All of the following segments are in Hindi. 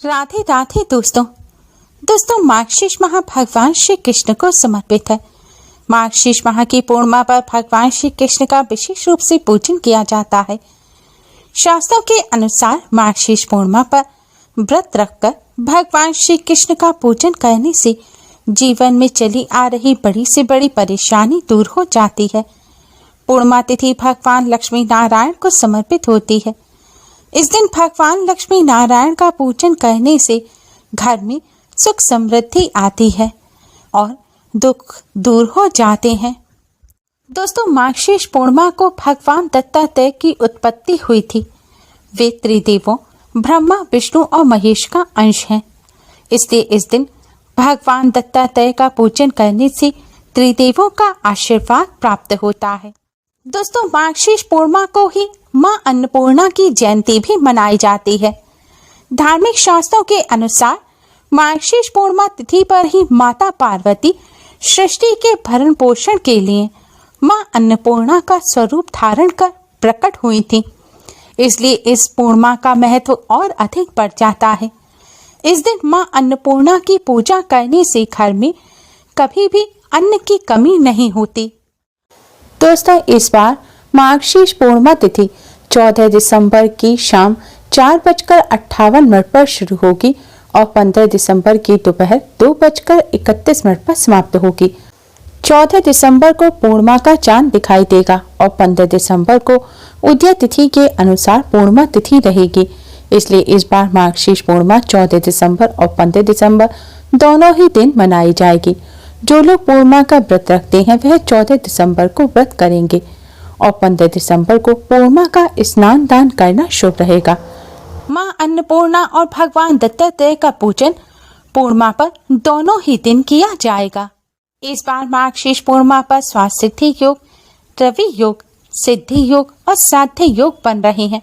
राधे राधे दोस्तों मार्गशीर्ष माह भगवान श्री कृष्ण को समर्पित है। मार्गशीर्ष माह की पूर्णिमा पर भगवान श्री कृष्ण का विशेष रूप से पूजन किया जाता है। शास्त्रों के अनुसार मार्गशीर्ष पूर्णिमा पर व्रत रखकर भगवान श्री कृष्ण का पूजन करने से जीवन में चली आ रही बड़ी से बड़ी परेशानी दूर हो जाती है। पूर्णिमा तिथि भगवान लक्ष्मी नारायण को समर्पित होती है। इस दिन भगवान लक्ष्मी नारायण का पूजन करने से घर में सुख समृद्धि आती है और दुख दूर हो जाते हैं। दोस्तों, मार्गशीर्ष पूर्णिमा को भगवान दत्तात्रेय की उत्पत्ति हुई थी। वे त्रिदेवों ब्रह्मा, विष्णु और महेश का अंश हैं। इसलिए इस दिन भगवान दत्तात्रेय का पूजन करने से त्रिदेवों का आशीर्वाद प्राप्त होता है। दोस्तों, मार्गशीर्ष पूर्णिमा को ही मां अन्नपूर्णा की जयंती भी मनाई जाती है। धार्मिक शास्त्रों के अनुसार मार्गशीर्ष पूर्णिमा तिथि पर ही माता पार्वती सृष्टि के भरण पोषण के लिए मां अन्नपूर्णा का स्वरूप धारण कर प्रकट हुई थी। इसलिए इस पूर्णिमा का महत्व और अधिक बढ़ जाता है। इस दिन मां अन्नपूर्णा की पूजा करने से घर में कभी भी अन्न की कमी नहीं होती। दोस्तों, इस बार मार्गशीर्ष पूर्णिमा तिथि 14 दिसंबर की शाम 4:58 पर शुरू होगी और 15 दिसंबर की दोपहर 2:31 पर समाप्त होगी। 14 दिसंबर को पूर्णिमा का चांद दिखाई देगा और 15 दिसंबर को उदय तिथि के अनुसार पूर्णिमा तिथि रहेगी। इसलिए इस बार मार्गशीर्ष पूर्णिमा 14 दिसंबर और 15 दिसंबर दोनों ही दिन मनाई जाएगी। जो लोग पूर्णिमा का व्रत रखते हैं वह 14 दिसंबर को व्रत करेंगे और 15 दिसंबर को पूर्णिमा का स्नान दान करना शुभ रहेगा। मां अन्नपूर्णा और भगवान दत्तात्रेय का पूजन पूर्णिमा पर दोनों ही दिन किया जाएगा। इस बार मार्गशीर्ष पूर्णिमा पर स्वासिद्धि योग, रवि योग, सिद्धि योग और साध्य योग बन रहे हैं,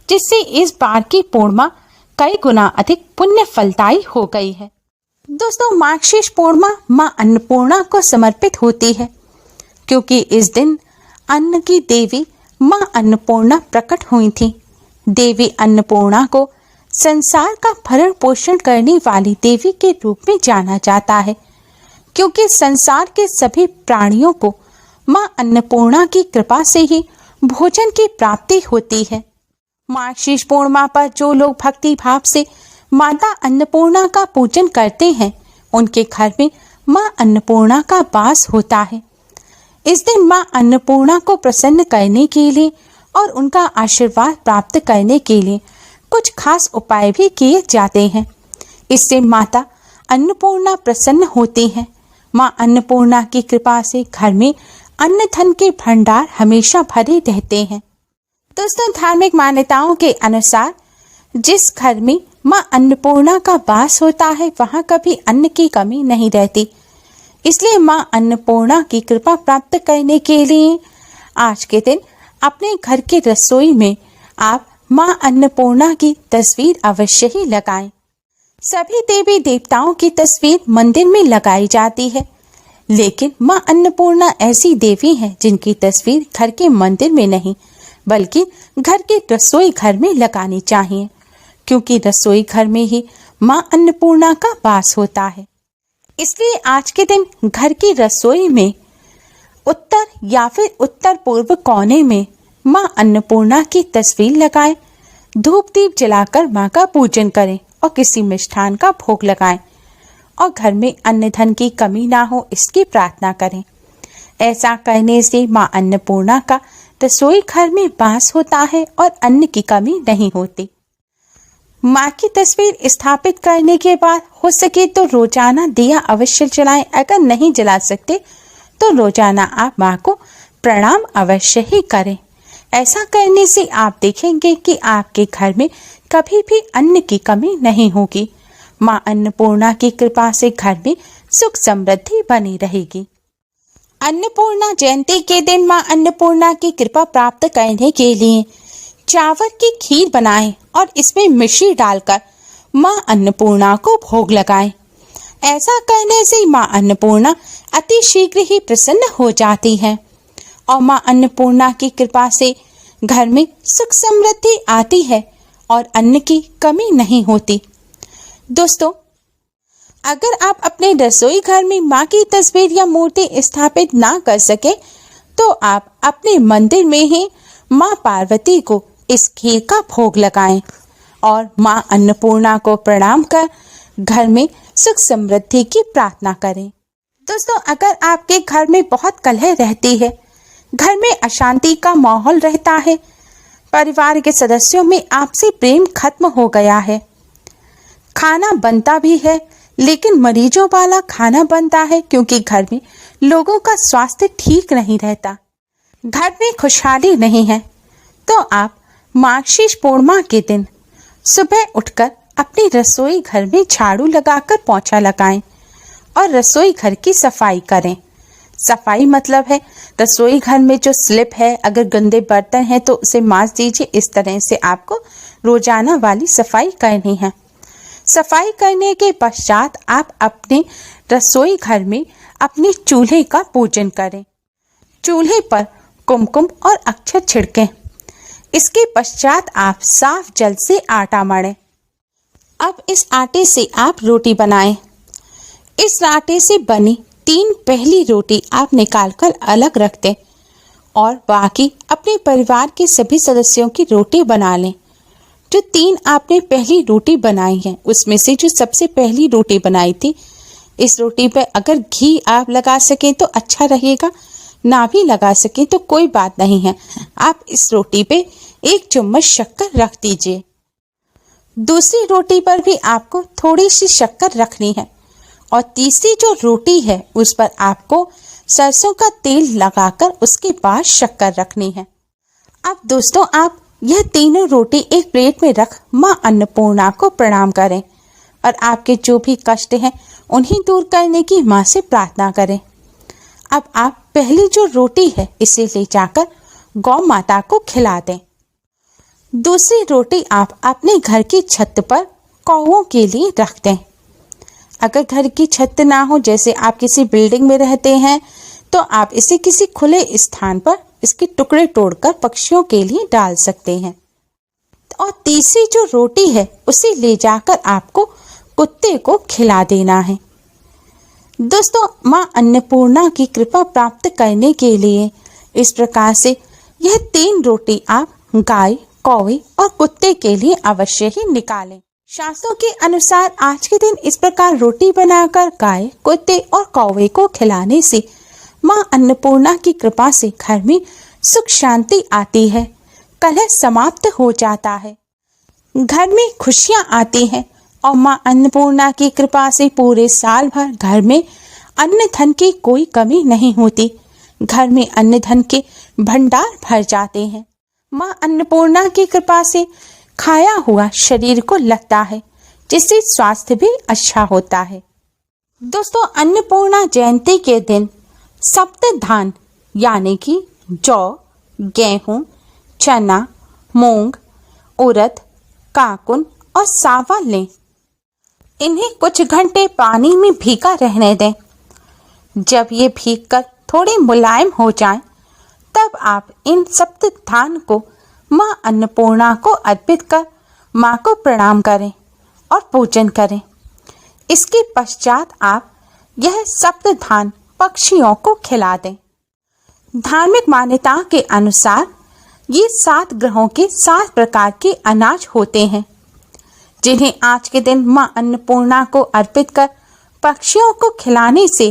जिससे इस बार की पूर्णिमा कई गुना अधिक पुण्य फलदायी हो गई है। दोस्तों, मार्गशीर्ष पूर्णिमा मां अन्नपूर्णा को समर्पित होती है, क्योंकि इस दिन अन्न की देवी मां अन्नपूर्णा प्रकट हुई थी। देवी अन्नपूर्णा को संसार का भरण पोषण करने वाली देवी के रूप में जाना जाता है, क्योंकि संसार के सभी प्राणियों को मां अन्नपूर्णा की कृपा से ही भोजन की प्राप्ति होती है। मार्गशीर्ष पूर्णिमा पर जो लोग भक्ति भाव से माता अन्नपूर्णा का पूजन करते हैं, उनके घर में मां अन्नपूर्णा का वास होता है। इस दिन मां अन्नपूर्णा को प्रसन्न करने के लिए और उनका आशीर्वाद प्राप्त करने के लिए कुछ खास उपाय भी किए जाते हैं। इससे माता अन्नपूर्णा प्रसन्न होती हैं। मां अन्नपूर्णा की कृपा से घर में अन्न धन के भंडार हमेशा भरे रहते हैं। दोस्तों, धार्मिक मान्यताओं के अनुसार जिस घर में मां अन्नपूर्णा का वास होता है वहां कभी अन्न की कमी नहीं रहती। इसलिए मां अन्नपूर्णा की कृपा प्राप्त करने के लिए आज के दिन अपने घर की रसोई में आप मां अन्नपूर्णा की तस्वीर अवश्य ही लगाएं। सभी देवी देवताओं की तस्वीर मंदिर में लगाई जाती है, लेकिन मां अन्नपूर्णा ऐसी देवी हैं जिनकी तस्वीर घर के मंदिर में नहीं बल्कि घर के रसोई घर में लगानी चाहिए, क्योंकि रसोई घर में ही मां अन्नपूर्णा का वास होता है। इसलिए आज के दिन घर की रसोई में उत्तर या फिर उत्तर पूर्व कोने में मां अन्नपूर्णा की तस्वीर लगाएं, धूप दीप जलाकर मां का पूजन करें और किसी मिष्ठान का भोग लगाएं और घर में अन्न धन की कमी ना हो इसकी प्रार्थना करें। ऐसा करने से मां अन्नपूर्णा का रसोई घर में वास होता है और अन्न की कमी नहीं होती। मां की तस्वीर स्थापित करने के बाद हो सके तो रोजाना दिया अवश्य जलाएं। अगर नहीं जला सकते तो रोजाना आप मां को प्रणाम अवश्य ही करें। ऐसा करने से आप देखेंगे कि आपके घर में कभी भी अन्न की कमी नहीं होगी। मां अन्नपूर्णा की कृपा से घर में सुख समृद्धि बनी रहेगी। अन्नपूर्णा जयंती के दिन मां अन्नपूर्णा की कृपा प्राप्त करने के लिए चावल की खीर बनाएं और इसमें मिश्री डालकर मां अन्नपूर्णा को भोग लगाएं। ऐसा करने से मां अन्नपूर्णा अति शीघ्र ही प्रसन्न हो जाती हैं और मां अन्नपूर्णा की कृपा से घर में सुख समृद्धि आती है और अन्न की कमी नहीं होती। दोस्तों, अगर आप अपने रसोई घर में माँ की तस्वीर या मूर्ति स्थापित ना कर सके तो आप अपने मंदिर में ही माँ पार्वती को इस खीर का भोग लगाएं और माँ अन्नपूर्णा को प्रणाम कर घर में सुख समृद्धि की प्रार्थना करें। दोस्तों, अगर आपके घर में बहुत कलह रहती है, घर में अशांति का माहौल रहता है, परिवार के सदस्यों में आपसी प्रेम खत्म हो गया है, खाना बनता भी है लेकिन मरीजों वाला खाना बनता है क्योंकि घर में लोगों का स्वास्थ्य ठीक नहीं रहता, घर में खुशहाली नहीं है, तो आप मार्गशीर्ष पूर्णिमा के दिन सुबह उठकर अपनी रसोई घर में झाड़ू लगाकर पोंछा लगाएं और रसोई घर की सफाई करें। सफाई मतलब है रसोई घर में जो स्लिप है, अगर गंदे बर्तन हैं तो उसे मांज दीजिए। इस तरह से आपको रोजाना वाली सफाई करनी है। सफाई करने के पश्चात आप अपने रसोई घर में अपने चूल्हे का पूजन करें। चूल्हे पर कुमकुम और अक्षत छिड़कें। इसके पश्चात आप साफ जल से आटा मढ़ें। अब इस आटे से आप रोटी बनाएं। इस आटे से बनी 3 पहली रोटी आप निकालकर अलग रख दें और बाकी अपने परिवार के सभी सदस्यों की रोटी बना लें। जो 3 आपने पहली रोटी बनाई है उसमें से जो सबसे पहली रोटी बनाई थी, इस रोटी पे अगर घी आप लगा सकें तो अच्छा रहेगा, ना भी लगा सकें तो कोई बात नहीं है। आप इस रोटी पे 1 चम्मच शक्कर रख दीजिए। दूसरी रोटी पर भी आपको थोड़ी सी शक्कर रखनी है और तीसरी जो रोटी है उस पर आपको सरसों का तेल लगाकर उसके बाद शक्कर रखनी है। अब दोस्तों, आप यह तीनों रोटी एक प्लेट में रख माँ अन्नपूर्णा को प्रणाम करें और आपके जो भी कष्ट हैं उन्हें दूर करने की माँ से प्रार्थना करें। अब आप पहली जो रोटी है इसे ले जाकर गौ माता को खिला दें। दूसरी रोटी आप अपने घर की छत पर कौवों के लिए रख दें। अगर घर की छत ना हो, जैसे आप किसी बिल्डिंग में रहते हैं, तो आप इसे किसी खुले स्थान पर इसके टुकड़े तोड़कर पक्षियों के लिए डाल सकते हैं। और तीसरी जो रोटी है उसे ले जाकर आपको कुत्ते को खिला देना है। दोस्तों, माँ अन्नपूर्णा की कृपा प्राप्त करने के लिए इस प्रकार से यह 3 रोटी आप गाय, कौवे और कुत्ते के लिए अवश्य ही निकालें। शास्त्रों के अनुसार आज के दिन इस प्रकार रोटी बनाकर गाय, कुत्ते और कौवे को खिलाने से माँ अन्नपूर्णा की कृपा से घर में सुख शांति आती है, कलह समाप्त हो जाता है, घर में खुशियाँ आती हैं और माँ अन्नपूर्णा की कृपा से पूरे साल भर घर में अन्न धन की कोई कमी नहीं होती। घर में अन्न धन के भंडार भर जाते हैं। माँ अन्नपूर्णा की कृपा से खाया हुआ शरीर को लगता है, जिससे स्वास्थ्य भी अच्छा होता है। दोस्तों, अन्नपूर्णा जयंती के दिन सप्त धान यानी कि जौ, गेहूं, चना, मूंग, उड़द, काकुन और सावा लें। इन्हें कुछ घंटे पानी में भीगा रहने दें। जब ये भीगकर थोड़े मुलायम हो जाएं, तब आप इन सप्त धान को माँ अन्नपूर्णा को अर्पित कर माँ को प्रणाम करें और पूजन करें। इसके पश्चात आप यह सप्त धान पक्षियों को खिला दें। धार्मिक मान्यता के अनुसार ये 7 ग्रहों के 7 प्रकार के अनाज होते हैं, जिन्हें आज के दिन माँ अन्नपूर्णा को अर्पित कर पक्षियों को खिलाने से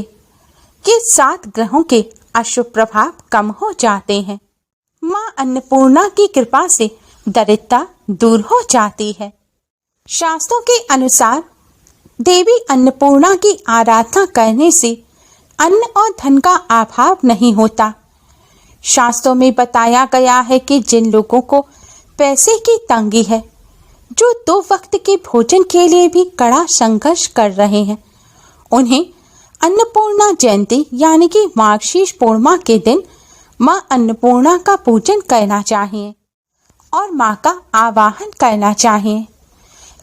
ये 7 ग्रहों के अशुभ प्रभाव कम हो जाते हैं। माँ अन्नपूर्णा की कृपा से दरिद्रता दूर हो जाती है। शास्त्रों के अनुसार देवी अन्नपूर्णा की आराधना करने से अन्न और धन का अभाव नहीं होता। शास्त्रों में बताया गया है कि जिन लोगों को पैसे की तंगी है, जो 2 वक्त के भोजन के लिए भी कड़ा संघर्ष कर रहे हैं, उन्हें अन्नपूर्णा जयंती यानी कि मार्गशीर्ष पूर्णिमा के दिन माँ अन्नपूर्णा का पूजन करना चाहिए और माँ का आवाहन करना चाहिए।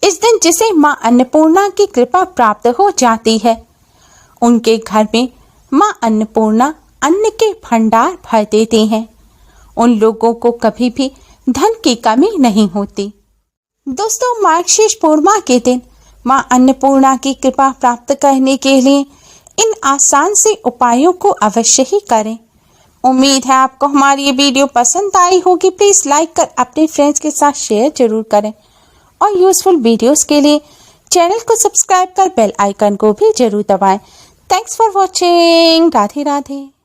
इस दिन जिसे माँ अन्नपूर्णा की कृपा प्राप्त हो जाती है, उनके घर में माँ अन्नपूर्णा अन्न के भंडार भर देते हैं। उन लोगों को कभी भी धन की कमी नहीं होती। दोस्तों, मार्गशीर्ष पूर्णिमा के दिन माँ अन्नपूर्णा की कृपा प्राप्त करने के लिए इन आसान से उपायों को अवश्य ही करें। उम्मीद है आपको हमारी ये वीडियो पसंद आई होगी। प्लीज़ लाइक कर अपने फ्रेंड्स के साथ शेयर जरूर करें और यूज़फुल वीडियोस के लिए चैनल को सब्सक्राइब कर बेल आइकन को भी जरूर दबाएं। Thanks for watching. Radhe Radhe.